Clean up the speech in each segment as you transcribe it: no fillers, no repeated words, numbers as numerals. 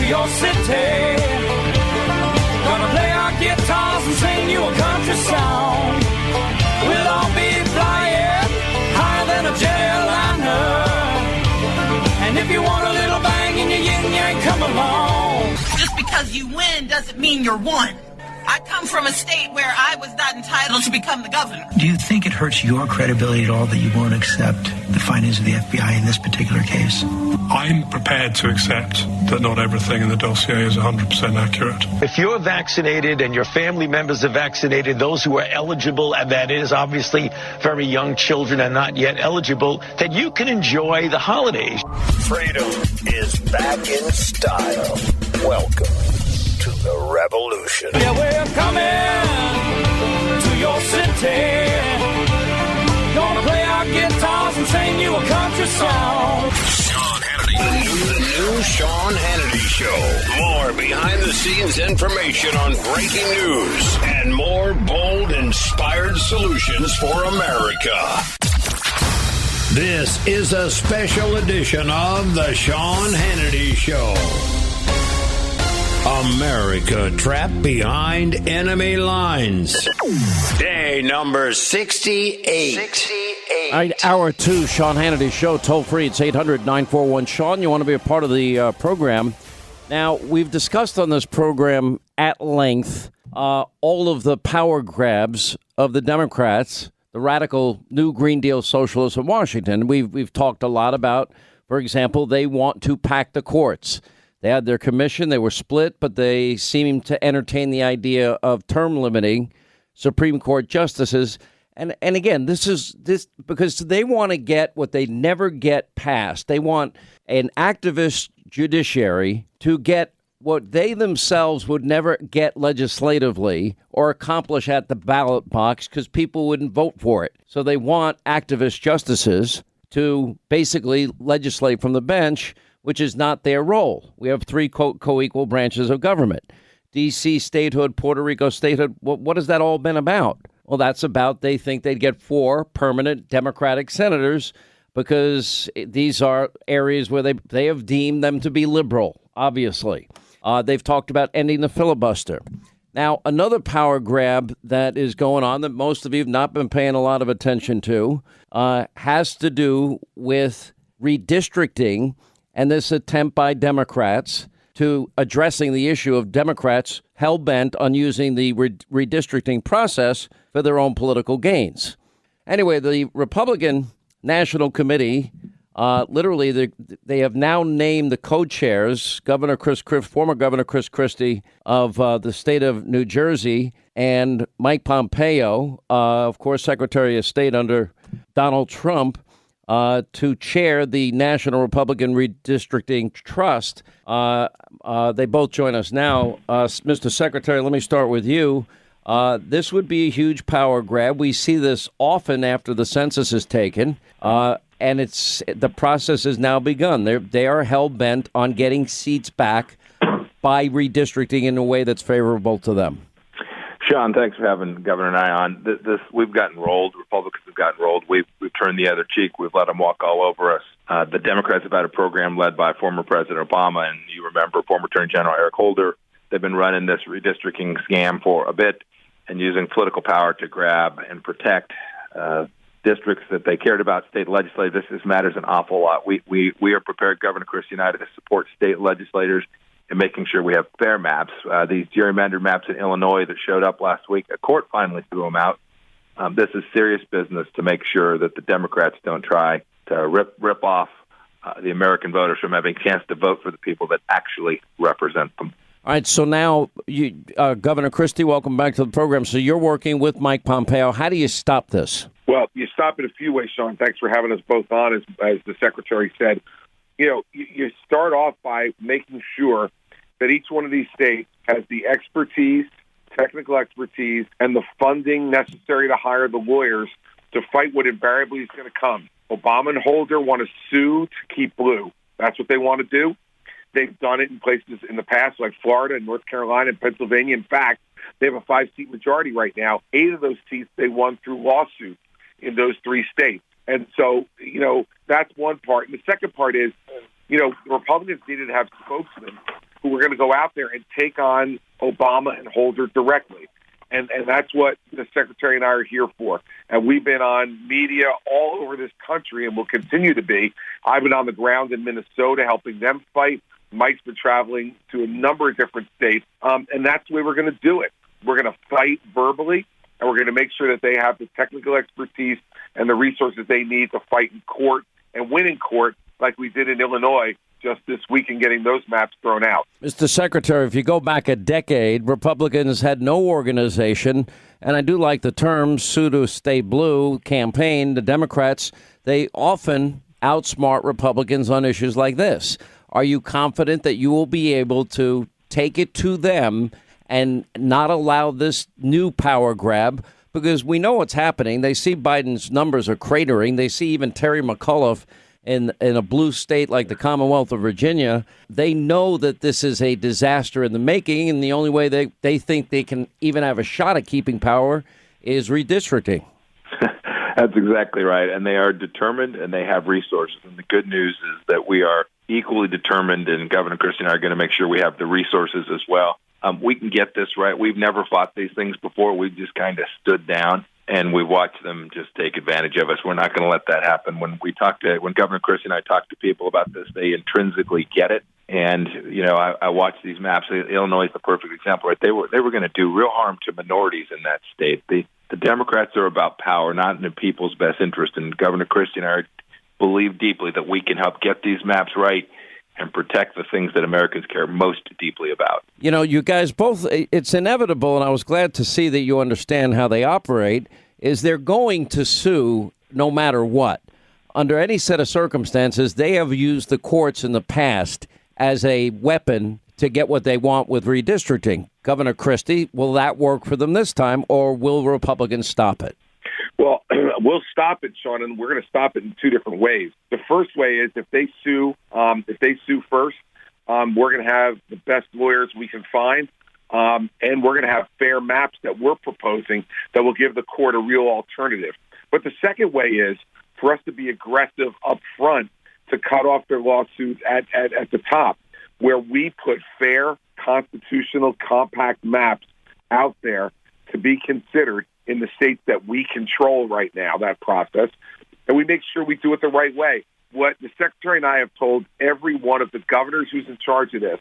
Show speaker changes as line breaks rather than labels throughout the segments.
your city. Gonna play our guitars and sing you a country song. We'll all be flying higher than a jetliner. And if you want a little bang in your yin-yang, come along.
Just because you win doesn't mean you're won. I come from a state where I was not entitled to become the governor.
Do you think it hurts your credibility at all that you won't accept the findings of the FBI in this particular case?
I'm prepared to accept that not everything in the dossier is 100% accurate.
If you're vaccinated and your family members are vaccinated, those who are eligible, and that is obviously very young children are not yet eligible, then you can enjoy the holidays.
Freedom is back in style. Welcome to the revolution.
Yeah, we're coming to your city. Gonna play our guitars and sing you a country song.
Sean Hannity. The new Sean Hannity Show. More behind-the-scenes information on breaking news and more bold, inspired solutions for America. This is a special edition of the Sean Hannity Show. America trapped behind enemy lines. Day number 68.
All right, hour two, Sean Hannity Show, toll free. It's 800-941-SEAN. You want to be a part of the program. Now, we've discussed on this program at length all of the power grabs of the Democrats, the radical new Green Deal socialists in Washington. We've talked a lot about, for example, they want to pack the courts. They had their commission. They were split, but they seem to entertain the idea of term limiting Supreme Court justices. And again, this because they want to get what they never get passed. They want an activist judiciary to get what they themselves would never get legislatively or accomplish at the ballot box because people wouldn't vote for it. So they want activist justices to basically legislate from the bench, which is not their role. We have three co-equal branches of government. D.C. statehood, Puerto Rico statehood. What has that all been about? Well, that's about they think they'd get 4 permanent Democratic senators because these are areas where they have deemed them to be liberal, obviously. They've talked about ending the filibuster. Now, another power grab that is going on that most of you have not been paying a lot of attention to has to do with redistricting and this attempt by Democrats to addressing the issue of Democrats hell-bent on using the redistricting process for their own political gains. Anyway, the Republican National Committee, literally, they have now named the co-chairs, former Governor Chris Christie of the state of New Jersey, and Mike Pompeo, of course, Secretary of State under Donald Trump, to chair the National Republican Redistricting Trust. They both join us now. Mr. Secretary, let me start with you. This would be a huge power grab. We see this often after the census is taken, and the process has now begun. They are hell-bent on getting seats back by redistricting in a way that's favorable to them.
Sean, thanks for having Governor and I on. We've gotten rolled. Republicans have gotten rolled. We've turned the other cheek. We've let them walk all over us. The Democrats have had a program led by former President Obama, and you remember former Attorney General Eric Holder. They've been running this redistricting scam for a bit and using political power to grab and protect districts that they cared about, state legislators. This matters an awful lot. We are prepared, Governor Christie and I, to support state legislators and making sure we have fair maps. These gerrymandered maps in Illinois that showed up last week, a court finally threw them out. This is serious business to make sure that the Democrats don't try to rip off the American voters from having a chance to vote for the people that actually represent them.
All right, so now, Governor Christie, welcome back to the program. So you're working with Mike Pompeo. How do you stop this?
Well, you stop it a few ways, Sean. Thanks for having us both on, as the Secretary said. You start off by making sure that each one of these states has the expertise, technical expertise, and the funding necessary to hire the lawyers to fight what invariably is going to come. Obama and Holder want to sue to keep blue. That's what they want to do. They've done it in places in the past like Florida and North Carolina and Pennsylvania. In fact, they have a 5-seat majority right now. 8 of those seats they won through lawsuits in those 3 states. And so, that's one part. And the second part is, Republicans needed to have spokesmen who are going to go out there and take on Obama and Holder directly. And that's what the Secretary and I are here for. And we've been on media all over this country and will continue to be. I've been on the ground in Minnesota helping them fight. Mike's been traveling to a number of different states. And that's the way we're going to do it. We're going to fight verbally, and we're going to make sure that they have the technical expertise and the resources they need to fight in court and win in court like we did in Illinois just this week in getting those maps thrown out.
Mr. Secretary, if you go back a decade, Republicans had no organization, and I do like the term "sue to stay blue" campaign. The Democrats, they often outsmart Republicans on issues like this. Are you confident that you will be able to take it to them and not allow this new power grab? Because we know what's happening. They see Biden's numbers are cratering. They see even Terry McAuliffe in a blue state like the Commonwealth of Virginia. They know that this is a disaster in the making, and the only way they think they can even have a shot at keeping power is redistricting.
That's exactly right. And they are determined, and they have resources. And the good news is that we are equally determined, and Governor Christie and I are going to make sure we have the resources as well. We can get this right. We've never fought these things before. We've just kind of stood down, and we watched them just take advantage of us. We're not going to let that happen. When Governor Christie and I talk to people about this, they intrinsically get it. And, you know, I watched these maps. Illinois is the perfect example, right? They were going to do real harm to minorities in that state. The Democrats are about power, not in the people's best interest. And Governor Christie and I believe deeply that we can help get these maps right and protect the things that Americans care most deeply about.
You know, you guys both, it's inevitable, and I was glad to see that you understand how they operate, is they're going to sue no matter what. Under any set of circumstances, they have used the courts in the past as a weapon to get what they want with redistricting. Governor Christie, will that work for them this time, or will Republicans stop it?
Well, we'll stop it, Sean, and we're going to stop it in two different ways. The first way is if they sue first, we're going to have the best lawyers we can find, and we're going to have fair maps that we're proposing that will give the court a real alternative. But the second way is for us to be aggressive up front to cut off their lawsuits at the top, where we put fair, constitutional, compact maps out there to be considered in the states that we control right now, that process, and we make sure we do it the right way. What the Secretary and I have told every one of the governors who's in charge of this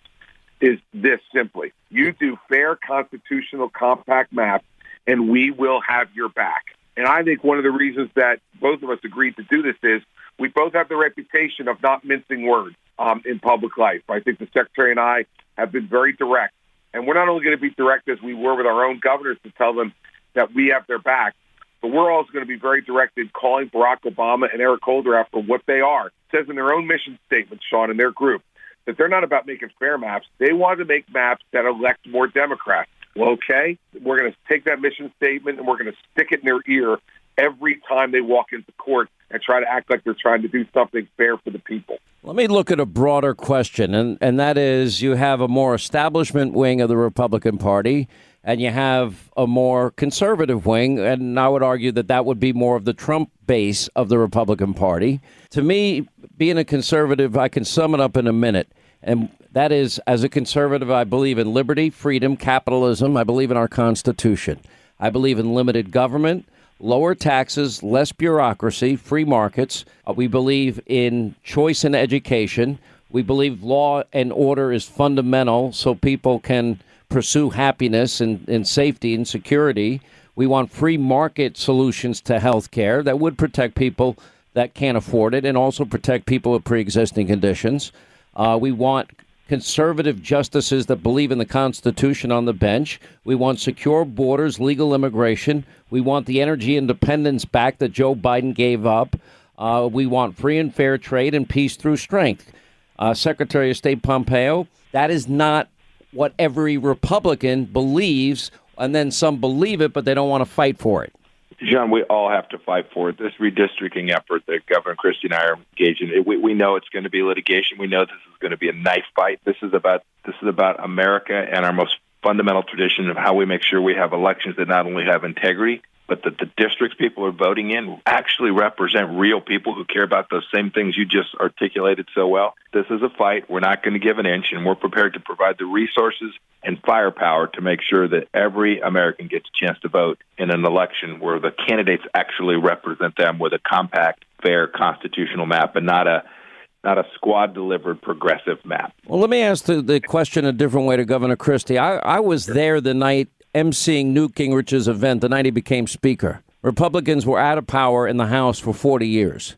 is this simply: you do fair, constitutional, compact maps, and we will have your back. And I think one of the reasons that both of us agreed to do this is we both have the reputation of not mincing words in public life. I think the Secretary and I have been very direct. And we're not only going to be direct as we were with our own governors to tell them that we have their back, but we're also going to be very direct in calling Barack Obama and Eric Holder out for what they are. It says in their own mission statement, Sean, in their group, that they're not about making fair maps. They want to make maps that elect more Democrats. Well, okay, we're going to take that mission statement and we're going to stick it in their ear every time they walk into court and try to act like they're trying to do something fair for the people.
Let me look at a broader question, and that is you have a more establishment wing of the Republican Party, and you have a more conservative wing, and I would argue that that would be more of the Trump base of the Republican Party. To me, being a conservative, I can sum it up in a minute, and that is, as a conservative, I believe in liberty, freedom, capitalism. I believe in our Constitution. I believe in limited government, lower taxes, less bureaucracy, free markets. We believe in choice in education. We believe law and order is fundamental so people can pursue happiness and safety and security. We want free market solutions to health care that would protect people that can't afford it and also protect people with pre-existing conditions. We want conservative justices that believe in the Constitution on the bench. We want secure borders, legal immigration. We want the energy independence back that Joe Biden gave up. We want free and fair trade and peace through strength. Secretary of State Pompeo, that is not what every Republican believes, and then some believe it, but they don't want to fight for it.
John, we all have to fight for it. This redistricting effort that Governor Christie and I are engaged in, we know it's going to be litigation. We know this is going to be a knife fight. This is about America and our most fundamental tradition of how we make sure we have elections that not only have integrity, but that the districts people are voting in actually represent real people who care about those same things you just articulated so well. This is a fight. We're not going to give an inch, and we're prepared to provide the resources and firepower to make sure that every American gets a chance to vote in an election where the candidates actually represent them with a compact, fair, constitutional map and not a squad-delivered progressive map.
Well, let me ask the question a different way to Governor Christie. I was there the night emceeing Newt Gingrich's event, the night he became Speaker. Republicans were out of power in the House for 40 years.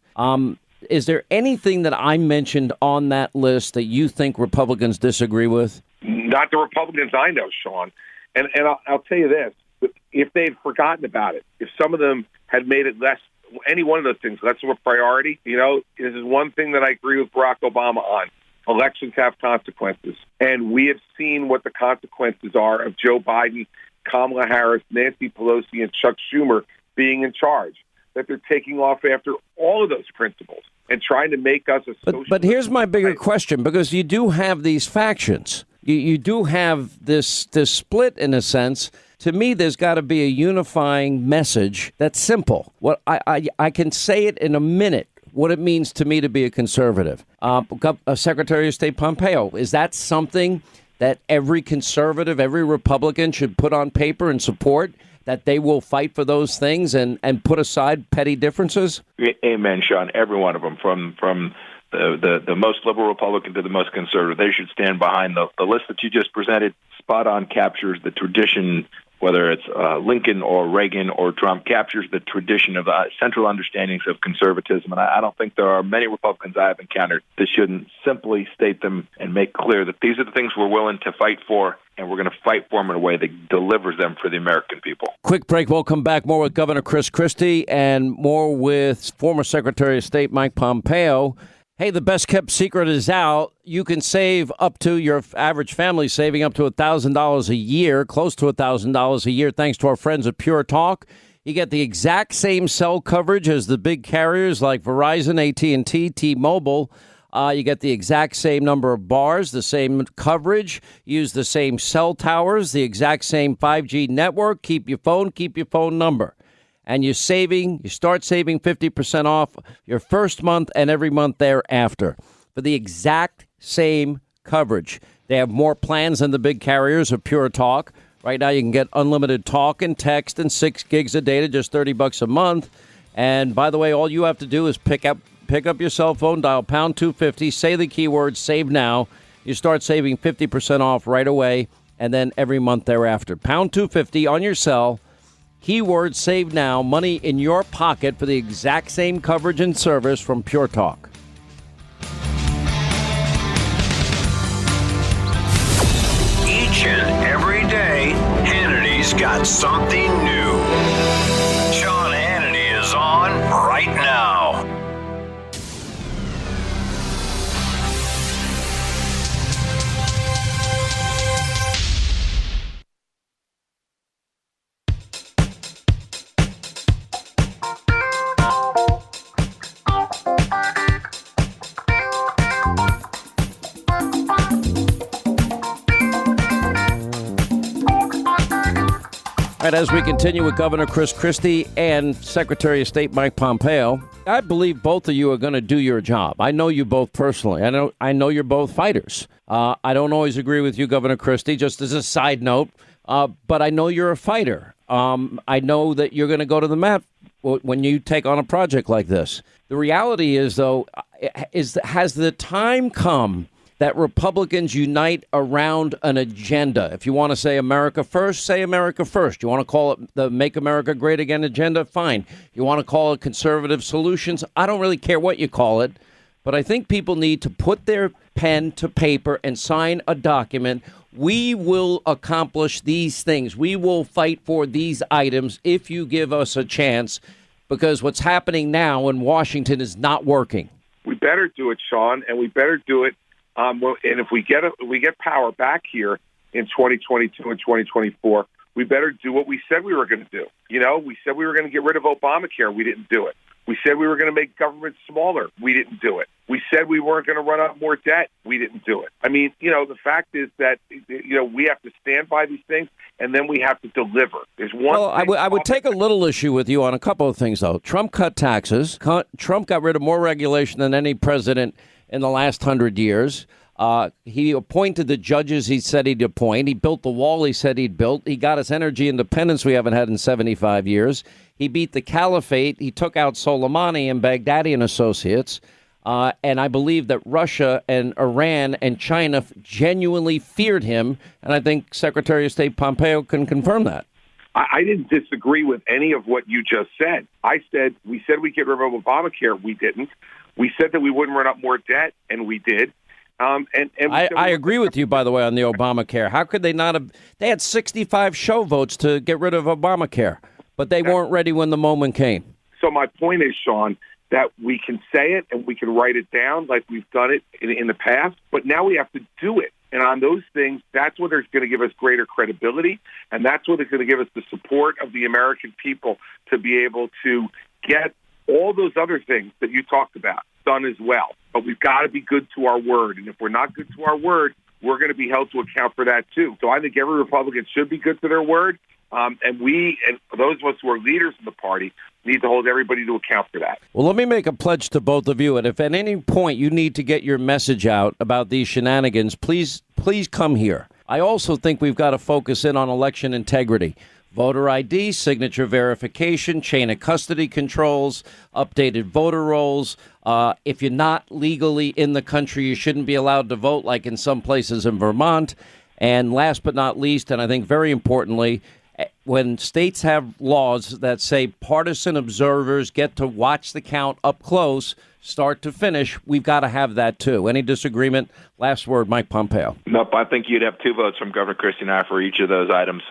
Is there anything that I mentioned on that list that you think Republicans disagree with?
Not the Republicans I know, Sean. And I'll tell you this. If they'd forgotten about it, if some of them had made it less, any one of those things less of a priority, this is one thing that I agree with Barack Obama on. Elections have consequences. And we have seen what the consequences are of Joe Biden, Kamala Harris, Nancy Pelosi, and Chuck Schumer being in charge, that they're taking off after all of those principles and trying to make us a social...
But here's my bigger question, because you do have these factions. You do have this split in a sense. To me, there's got to be a unifying message that's simple. What I can say it in a minute, what it means to me to be a conservative. Secretary of State Pompeo, is that something that every conservative, every Republican should put on paper and support, that they will fight for those things and put aside petty differences?
Amen, Sean. Every one of them, from the most liberal Republican to the most conservative, they should stand behind the list that you just presented. Spot on captures the tradition, whether it's Lincoln or Reagan or Trump, captures the tradition of central understandings of conservatism. And I don't think there are many Republicans I have encountered that shouldn't simply state them and make clear that these are the things we're willing to fight for, and we're going to fight for them in a way that delivers them for the American people.
Quick break. We'll come back more with Governor Christie and more with former Secretary of State Mike Pompeo. Hey, the best kept secret is out. You can save up to your average family saving up to $1,000 a year, close to $1,000 a year, thanks to our friends at Pure Talk. You get the exact same cell coverage as the big carriers like Verizon, AT&T, T-Mobile. You get the exact same number of bars, the same coverage, use the same cell towers, the exact same 5G network. Keep your phone number. And you start saving 50% off your first month and every month thereafter for the exact same coverage. They have more plans than the big carriers of Pure Talk. Right now you can get unlimited talk and text and 6 gigs of data, just $30 a month. And by the way, all you have to do is pick up your cell phone, dial pound 250, say the keyword save now. You start saving 50% off right away, and then every month thereafter. Pound 250 on your cell. Keyword save now, money in your pocket for the exact same coverage and service from Pure Talk.
Each and every day, Hannity's got something new. Sean Hannity is on right now.
All right, as we continue with Governor Christie and Secretary of State Mike Pompeo, I believe both of you are going to do your job. I know you both personally. I know you're both fighters. I don't always agree with you, Governor Christie, just as a side note, but I know you're a fighter. I know that you're going to go to the mat when you take on a project like this. The reality is, though, has the time come that Republicans unite around an agenda? If you want to say America first, say America first. You want to call it the Make America Great Again agenda? Fine. You want to call it conservative solutions? I don't really care what you call it. But I think people need to put their pen to paper and sign a document. We will accomplish these things. We will fight for these items if you give us a chance, because what's happening now in Washington is not working.
We better do it, Sean, and we better do it. And if we get power back here in 2022 and 2024, we better do what we said we were going to do. We said we were going to get rid of Obamacare. We didn't do it. We said we were going to make government smaller. We didn't do it. We said we weren't going to run up more debt. We didn't do it. I mean, the fact is that, we have to stand by these things, and then we have to deliver. There's one.
Well, I would take a little issue with you on a couple of things, though. Trump cut taxes. Trump got rid of more regulation than any president in the last 100 years. He appointed the judges he said he'd appoint. He built the wall he said he'd built. He got us energy independence we haven't had in 75 years. He beat the caliphate. He took out Soleimani and Baghdadi and associates. And I believe that Russia and Iran and China genuinely feared him. And I think Secretary of State Pompeo can confirm that.
I didn't disagree with any of what you just said. We said we'd get rid of Obamacare. We didn't. We said that we wouldn't run up more debt, and we did.
I agree with you, by the way, on the Obamacare. How could they not have? They had 65 show votes to get rid of Obamacare, but they weren't ready when the moment came.
So my point is, Sean, that we can say it and we can write it down like we've done it in the past, but now we have to do it. And on those things, that's what is going to give us greater credibility, and that's what is going to give us the support of the American people to be able to get all those other things that you talked about done as well. But we've got to be good to our word. And if we're not good to our word, we're going to be held to account for that, too. So I think every Republican should be good to their word. And those of us who are leaders in the party need to hold everybody to account for that.
Well, let me make a pledge to both of you. And if at any point you need to get your message out about these shenanigans, please come here. I also think we've got to focus in on election integrity. Voter ID, signature verification, chain of custody controls, updated voter rolls. If you're not legally in the country, you shouldn't be allowed to vote, like in some places in Vermont. And last but not least, and I think very importantly, when states have laws that say partisan observers get to watch the count up close, start to finish, we've got to have that, too. Any disagreement? Last word, Mike Pompeo.
Nope, I think you'd have 2 votes from Governor Christie and I for each of those items.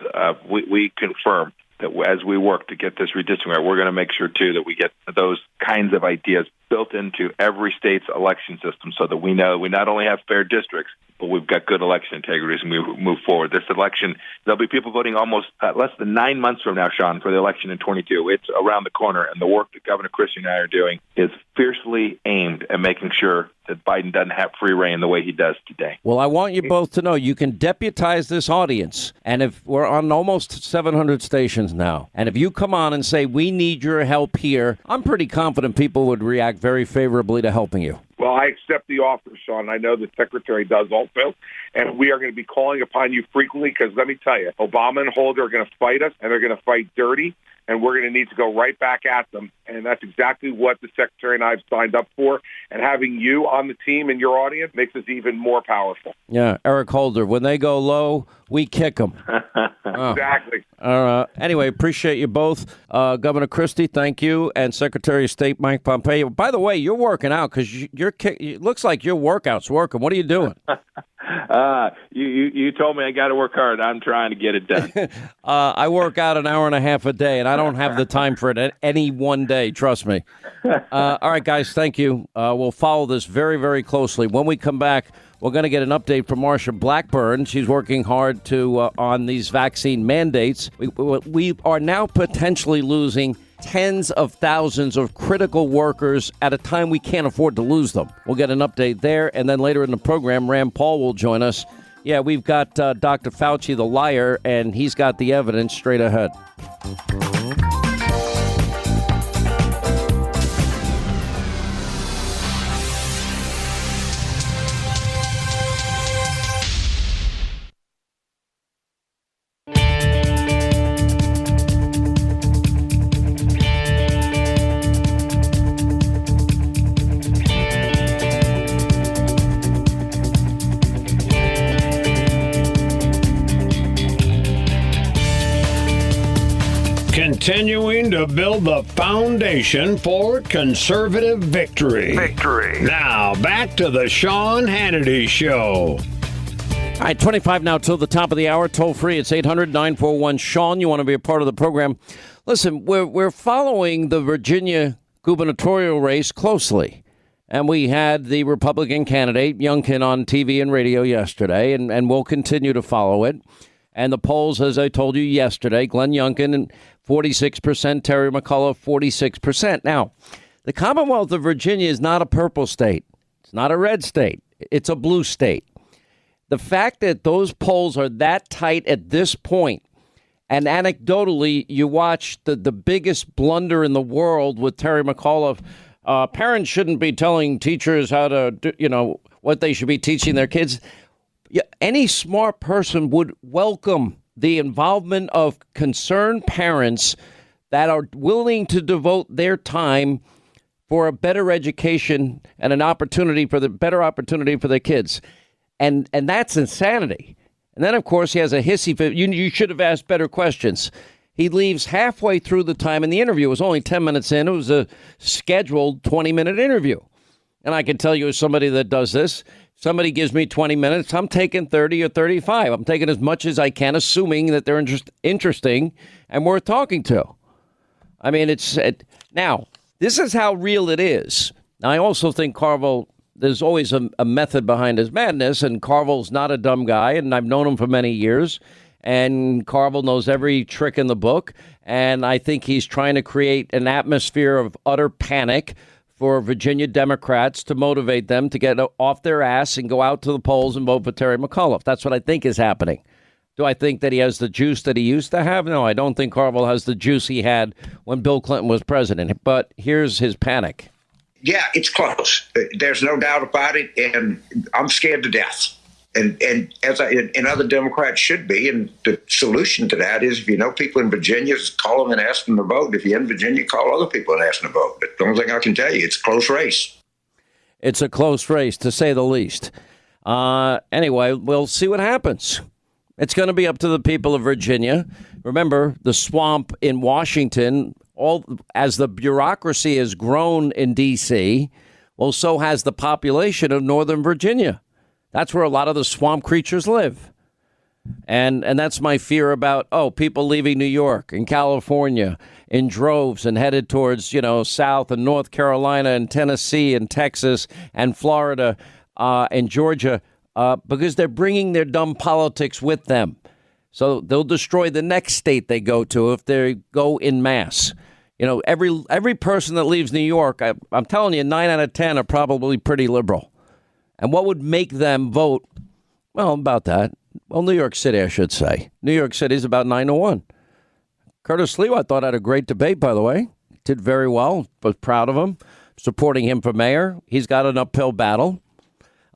We confirm that as we work to get this redistricting right, we're going to make sure, too, that we get those kinds of ideas built into every state's election system so that we know we not only have fair districts, but we've got good election integrity as we move forward. This election, there'll be people voting almost less than 9 months from now, Sean, for the election in 22. It's around the corner, and the work that Governor Christie and I are doing is fiercely aimed at making sure that Biden doesn't have free reign the way he does today.
Well, I want you both to know you can deputize this audience. And if we're on almost 700 stations now, and if you come on and say, we need your help here, I'm pretty confident people would react very favorably to helping you.
Well, I accept the offer, Sean. I know the Secretary does also, and we are going to be calling upon you frequently because let me tell you, Obama and Holder are going to fight us, and they're going to fight dirty, and we're going to need to go right back at them, and that's exactly what the Secretary and I have signed up for, and having you on the team and your audience makes us even more powerful.
Yeah, Eric Holder, when they go low, we kick them.
Exactly.
Anyway, appreciate you both. Governor Christie, thank you, and Secretary of State Mike Pompeo. By the way, you're working out because it looks like your workout's working. What are you doing?
You told me I got to work hard. I'm trying to get it done.
I work out an hour and a half a day, and I don't have the time for it any one day. Trust me. All right, guys, thank you. We'll follow this very, very closely. When we come back, we're going to get an update from Marsha Blackburn. She's working hard on these vaccine mandates. We are now potentially losing tens of thousands of critical workers at a time we can't afford to lose them. We'll get an update there, and then later in the program, Rand Paul will join us. Yeah, we've got Dr. Fauci, the liar, and he's got the evidence straight ahead.
Continuing to build the foundation for conservative victory. Now, back to the Sean Hannity Show.
All right, 25 now till the top of the hour. Toll free. It's 800-941-SEAN. You want to be a part of the program. Listen, we're following the Virginia gubernatorial race closely. And we had the Republican candidate, Youngkin, on TV and radio yesterday, and we'll continue to follow it. And the polls, as I told you yesterday, Glenn Youngkin, 46%, Terry McCullough, 46%. Now, The Commonwealth of Virginia is not a purple state. It's not a red state. It's a blue state. The fact that those polls are that tight at this point, and anecdotally, you watch the biggest blunder in the world with Terry McAuliffe. Parents shouldn't be telling teachers how to do, what they should be teaching their kids. Any smart person would welcome the involvement of concerned parents that are willing to devote their time for a better education and an opportunity for the better opportunity for their kids. And that's insanity. And then, of course, he has a hissy fit. You should have asked better questions. He leaves halfway through the time in the interview. It was only 10 minutes in. It was a scheduled 20-minute interview. And I can tell you, as somebody that does this, somebody gives me 20 minutes, I'm taking 30 or 35. I'm taking as much as I can, assuming that they're interesting and worth talking to. I mean, now, this is how real it is. Now, I also think Carville, there's always a method behind his madness, and Carville's not a dumb guy, and I've known him for many years, and Carville knows every trick in the book, and I think he's trying to create an atmosphere of utter panic for Virginia Democrats to motivate them to get off their ass and go out to the polls and vote for Terry McAuliffe. That's what I think is happening. Do I think that he has the juice that he used to have? No, I don't think Carville has the juice he had when Bill Clinton was president, but here's his panic.
Yeah, it's close. There's no doubt about it, and I'm scared to death. And and other Democrats should be. And the solution to that is, if you know people in Virginia, call them and ask them to vote. If you're in Virginia, call other people and ask them to vote. That's the only thing I can tell you. It's a close race.
It's a close race, to say the least. Anyway, we'll see what happens. It's going to be up to the people of Virginia. Remember, the swamp in Washington, as the bureaucracy has grown in D.C., well, so has the population of Northern Virginia. That's where a lot of the swamp creatures live. And that's my fear about, people leaving New York and California in droves and headed towards, South and North Carolina and Tennessee and Texas and Florida and Georgia because they're bringing their dumb politics with them. So they'll destroy the next state they go to if they go en masse. Every person that leaves New York, I'm telling you, 9 out of 10 are probably pretty liberal. And what would make them vote? Well, about that. Well, New York City, I should say. New York City is about 9-1. Curtis Lee, I thought, had a great debate, by the way. Did very well. Was proud of him. Supporting him for mayor. He's got an uphill battle.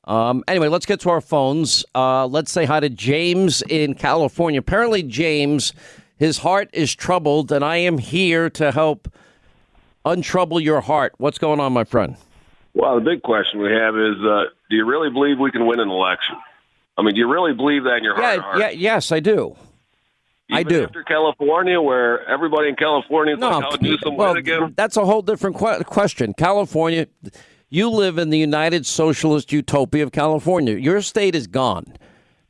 Anyway, let's get to our phones. Let's say hi to James in California. Apparently, James, his heart is troubled, and I am here to help untrouble your heart. What's going on, my friend?
Well, the big question we have is, do you really believe we can win an election? I mean, do you really believe that in your heart of hearts?
Yeah, yes, I do.
Even
I do.
After California, where everybody in California thought Newsom win again?
That's a whole different question. California, you live in the United Socialist Utopia of California. Your state is gone.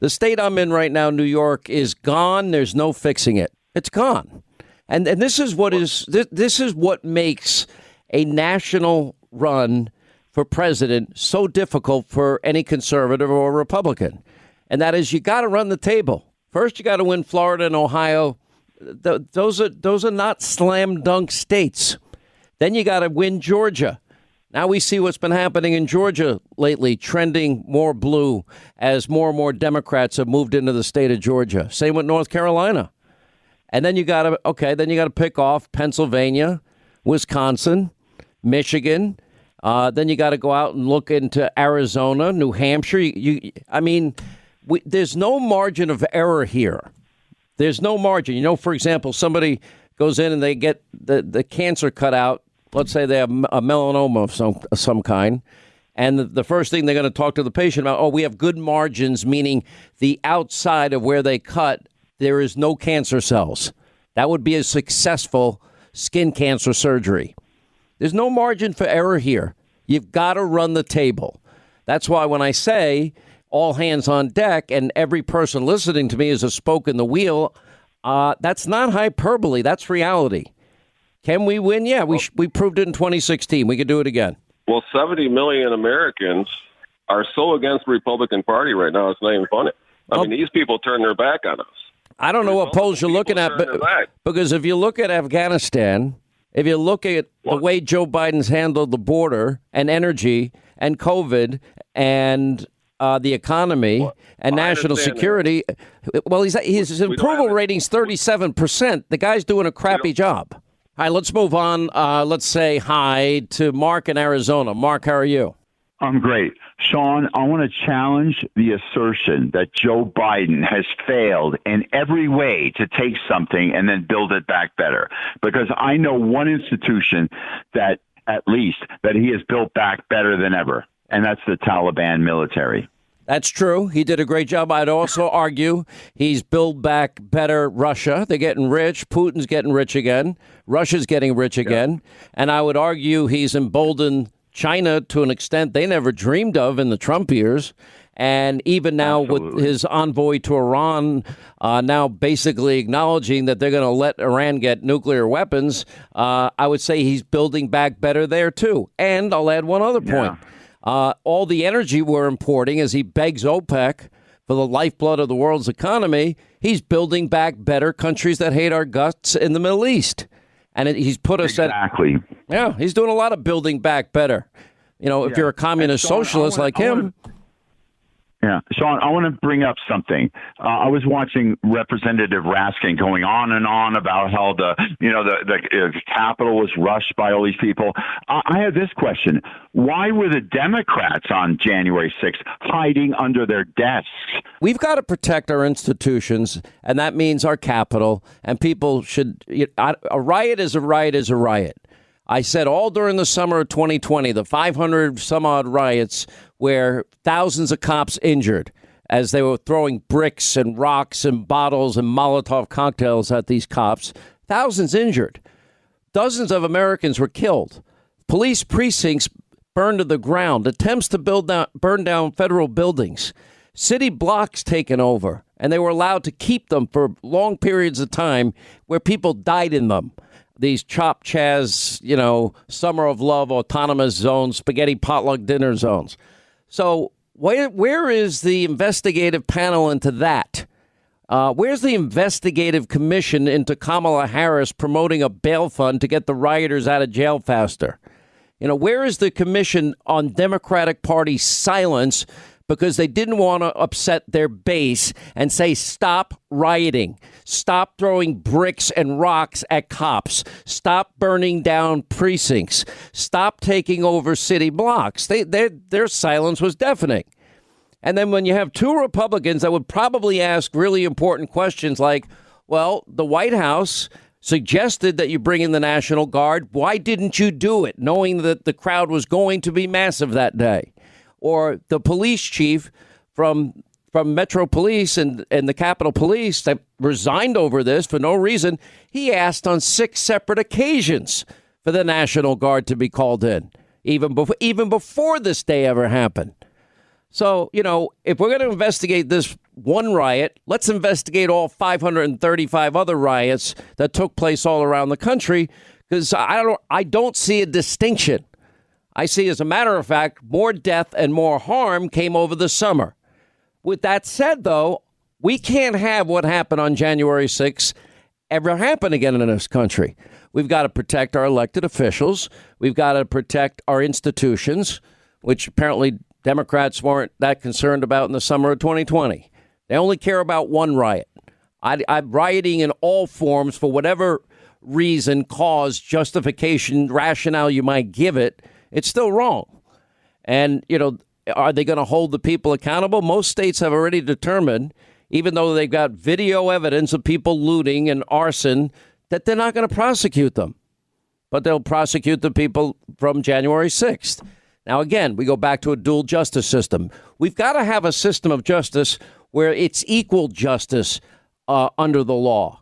The state I'm in right now, New York, is gone. There's no fixing it. It's gone. And this is what makes a national run for president so difficult for any conservative or Republican. And that is, you got to run the table. First, you got to win Florida and Ohio. Those are not slam dunk states. Then you got to win Georgia. Now we see what's been happening in Georgia lately, trending more blue as more and more Democrats have moved into the state of Georgia. Same with North Carolina. And then you got to pick off Pennsylvania, Wisconsin, Michigan. Then you got to go out and look into Arizona, New Hampshire. There's no margin of error here. There's no margin. For example, somebody goes in and they get the cancer cut out. Let's say they have a melanoma of some kind. And the first thing they're going to talk to the patient about, we have good margins, meaning the outside of where they cut, there is no cancer cells. That would be a successful skin cancer surgery. There's no margin for error here. You've got to run the table. That's why when I say all hands on deck and every person listening to me is a spoke in the wheel, that's not hyperbole. That's reality. Can we win? Yeah, we proved it in 2016. We could do it again.
Well, 70 million Americans are so against the Republican Party right now, it's not even funny. I mean, these people turn their back on us.
I don't know what polls you're looking at, because if you look at Afghanistan If you look at the way Joe Biden's handled the border and energy and COVID and the economy and national security, well, his approval rating's 37%. The guy's doing a crappy job. All right, let's move on. Let's say hi to Mark in Arizona. Mark, how are you?
I'm great. Sean, I want to challenge the assertion that Joe Biden has failed in every way to take something and then build it back better. Because I know one institution that, at least, that he has built back better than ever, and that's the Taliban military.
That's true. He did a great job. I'd also argue he's built back better Russia. They're getting rich. Putin's getting rich again. Russia's getting rich again. And I would argue he's emboldened China to an extent they never dreamed of in the Trump years. And even now with his envoy to Iran now basically acknowledging that they're going to let Iran get nuclear weapons, I would say he's building back better there, too. And I'll add one other point. All the energy we're importing as he begs OPEC for the lifeblood of the world's economy, he's building back better countries that hate our guts in the Middle East. And he's put us
exactly.
Yeah, he's doing a lot of building back better. You know, if you're a communist socialist like him.
Yeah, Sean, I want to bring up something. I was watching Representative Raskin going on and on about how the Capitol was rushed by all these people. I have this question. Why were the Democrats on January 6th hiding under their desks?
We've got to protect our institutions, and that means our Capitol, and people should. A riot is a riot is a riot. I said all during the summer of 2020, the 500 some odd riots where thousands of cops injured as they were throwing bricks and rocks and bottles and Molotov cocktails at these cops. Thousands injured. Dozens of Americans were killed. Police precincts burned to the ground. Attempts to burn down federal buildings. City blocks taken over. And they were allowed to keep them for long periods of time where people died in them. These Chop Chaz, Summer of Love, autonomous zones, spaghetti potluck dinner zones. So where is the investigative panel into that? Where's the investigative commission into Kamala Harris promoting a bail fund to get the rioters out of jail faster? Where is the commission on Democratic Party silence because they didn't want to upset their base and say, stop rioting, stop throwing bricks and rocks at cops, stop burning down precincts, stop taking over city blocks. Their silence was deafening. And then when you have two Republicans that would probably ask really important questions like, well, the White House suggested that you bring in the National Guard. Why didn't you do it, knowing that the crowd was going to be massive that day? Or the police chief from Metro Police and the Capitol Police that resigned over this for no reason. He asked on 6 separate occasions for the National Guard to be called in, even before this day ever happened. So, if we're going to investigate this one riot, let's investigate all 535 other riots that took place all around the country, because I don't see a distinction. I see, as a matter of fact, more death and more harm came over the summer. With that said, though, we can't have what happened on January 6th ever happen again in this country. We've got to protect our elected officials. We've got to protect our institutions, which apparently Democrats weren't that concerned about in the summer of 2020. They only care about one riot. Rioting in all forms, for whatever reason, cause, justification, rationale you might give it, it's still wrong. And, are they going to hold the people accountable? Most states have already determined, even though they've got video evidence of people looting and arson, that they're not going to prosecute them. But they'll prosecute the people from January 6th. Now, again, we go back to a dual justice system. We've got to have a system of justice where it's equal justice under the law,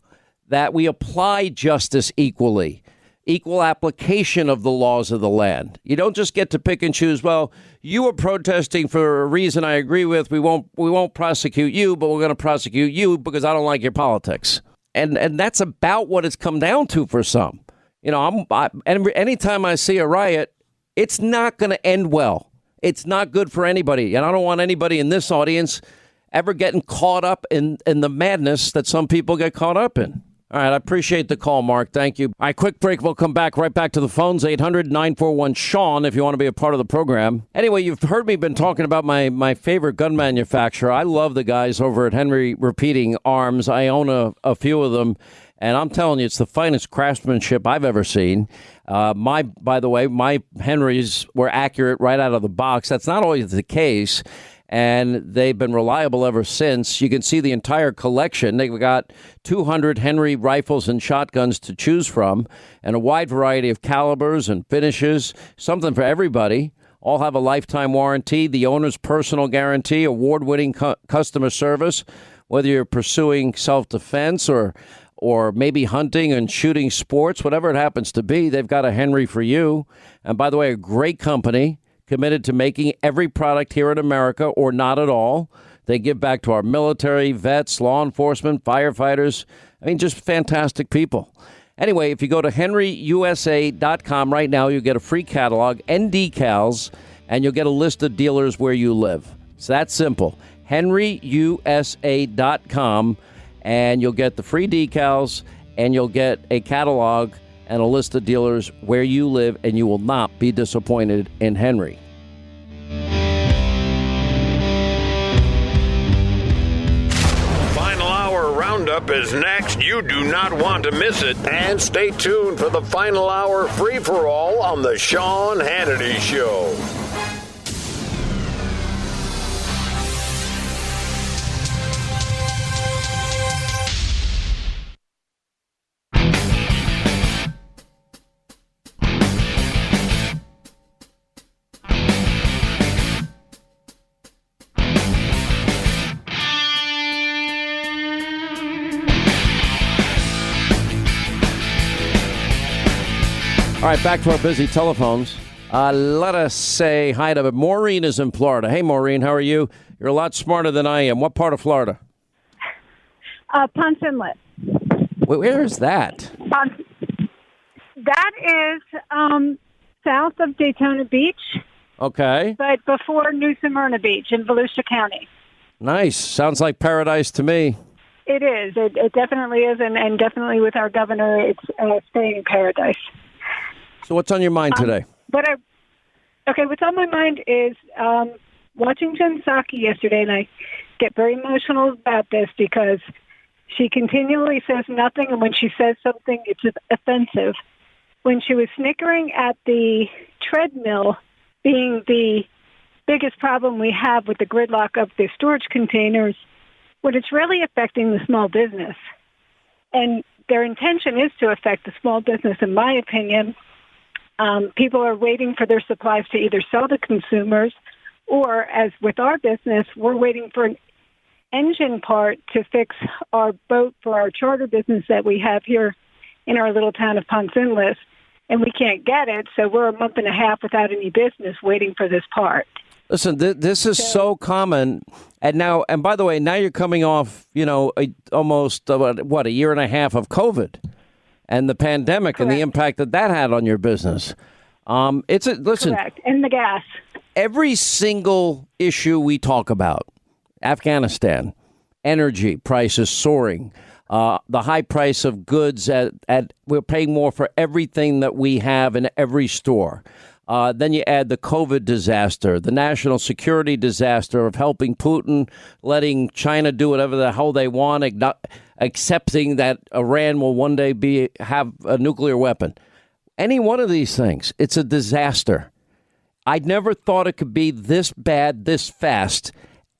that we apply justice equally. Equal application of the laws of the land. You don't just get to pick and choose. Well, you were protesting for a reason I agree with. We won't prosecute you, but we're going to prosecute you because I don't like your politics. And that's about what it's come down to for some. Anytime I see a riot, it's not going to end well. It's not good for anybody. And I don't want anybody in this audience ever getting caught up in the madness that some people get caught up in. All right, I appreciate the call, Mark. Thank you. All right, quick break. We'll come back right back to the phones, 800-941-SEAN, if you want to be a part of the program. Anyway, you've heard me been talking about my favorite gun manufacturer. I love the guys over at Henry Repeating Arms. I own a few of them, and I'm telling you, it's the finest craftsmanship I've ever seen. By the way, my Henrys were accurate right out of the box. That's not always the case. And they've been reliable ever since. You can see the entire collection. They've got 200 Henry rifles and shotguns to choose from, and a wide variety of calibers and finishes, something for everybody. All have a lifetime warranty, the owner's personal guarantee, award-winning customer service, whether you're pursuing self-defense or maybe hunting and shooting sports, whatever it happens to be, they've got a Henry for you. And by the way, a great company, committed to making every product here in America or not at all. They give back to our military, vets, law enforcement, firefighters. I mean, just fantastic people. Anyway, if you go to henryusa.com right now, you'll get a free catalog and decals, and you'll get a list of dealers where you live. It's that simple. henryusa.com, and you'll get the free decals, and you'll get a catalog and a list of dealers where you live, and you will not be disappointed in Henry.
Final Hour Roundup is next. You do not want to miss it. And stay tuned for the Final Hour free-for-all on the Sean Hannity Show.
All right, back to our busy telephones. Let us say hi to Maureen is in Florida. Hey, Maureen, how are you? You're a lot smarter than I am. What part of Florida?
Ponce Inlet.
Where is that?
That is south of Daytona Beach.
Okay.
But before New Smyrna Beach in Volusia County.
Nice. Sounds like paradise to me.
It is. It definitely is, and definitely with our governor, it's staying in paradise.
So what's on your mind today?
What's on my mind is watching Jen Psaki yesterday, and I get very emotional about this because she continually says nothing, and when she says something, it's offensive. When she was snickering at the treadmill being the biggest problem we have with the gridlock of the storage containers, when it's really affecting the small business. And their intention is to affect the small business, in my opinion. People are waiting for their supplies to either sell to consumers or, as with our business, we're waiting for an engine part to fix our boat for our charter business that we have here in our little town of Ponce Inlet, and we can't get it, so we're a month and a half without any business waiting for this part.
Listen, this is so common. And by the way, now you're coming off, almost, a year and a half of COVID. And the pandemic and the impact that had on your business. Listen.
Correct. And the gas.
Every single issue we talk about, Afghanistan, energy prices soaring, the high price of goods we're paying more for everything that we have in every store. Then you add the COVID disaster, the national security disaster of helping Putin, letting China do whatever the hell they want, accepting that Iran will one day have a nuclear weapon. Any one of these things, it's a disaster. I never thought it could be this bad, this fast.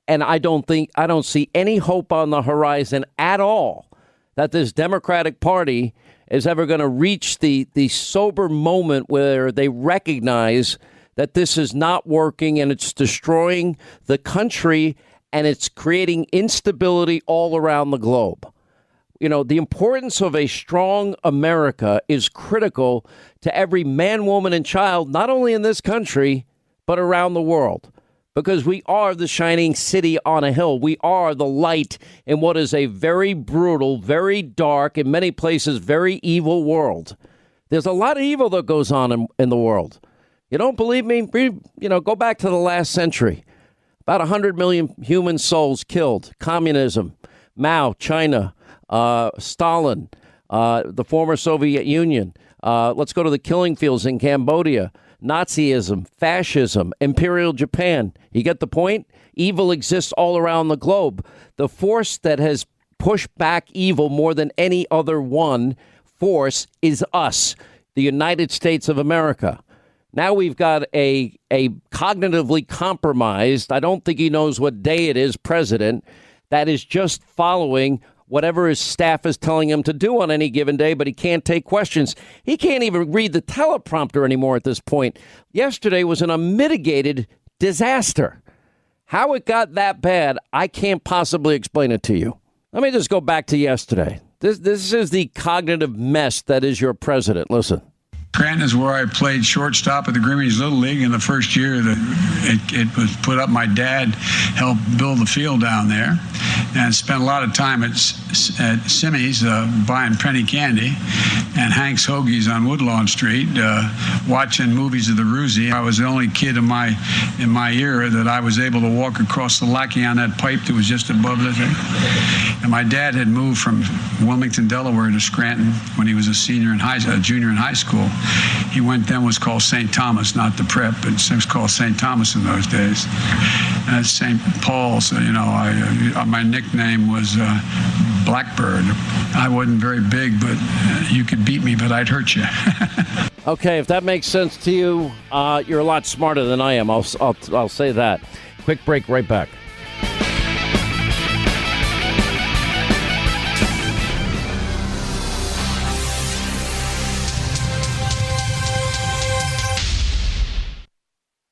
And I don't see any hope on the horizon at all that this Democratic Party is ever going to reach the sober moment where they recognize that this is not working and it's destroying the country and it's creating instability all around the globe. The importance of a strong America is critical to every man, woman, and child, not only in this country, but around the world. Because we are the shining city on a hill. We are the light in what is a very brutal, very dark, in many places, very evil world. There's a lot of evil that goes on in the world. You don't believe me? Go back to the last century. About 100 million human souls killed. Communism, Mao, China, Stalin, the former Soviet Union. Let's go to the killing fields in Cambodia. Nazism, fascism, Imperial Japan. You get the point? Evil exists all around the globe. The force that has pushed back evil more than any other force is us, the United States of America. Now we've got a cognitively compromised, I don't think he knows what day it is, president that is just following whatever his staff is telling him to do on any given day, but he can't take questions. He can't even read the teleprompter anymore at this point. Yesterday was an unmitigated disaster. How it got that bad, I can't possibly explain it to you. Let me just go back to yesterday. This is the cognitive mess that is your president. Listen.
Scranton is where I played shortstop at the Grimmie's Little League in the first year that it was put up. My dad helped build the field down there and spent a lot of time at Simmy's buying penny candy and Hank's Hoagies on Woodlawn Street, watching movies of the Roosie. I was the only kid in my era that I was able to walk across the Lackey on that pipe that was just above the thing. And my dad had moved from Wilmington, Delaware to Scranton when he was a junior in high school. He was called St. Thomas, not the prep, but it was called St. Thomas in those days. And St. Paul's, my nickname was Blackbird. I wasn't very big, but you could beat me, but I'd hurt you.
Okay, if that makes sense to you, you're a lot smarter than I am. I'll say that. Quick break, right back.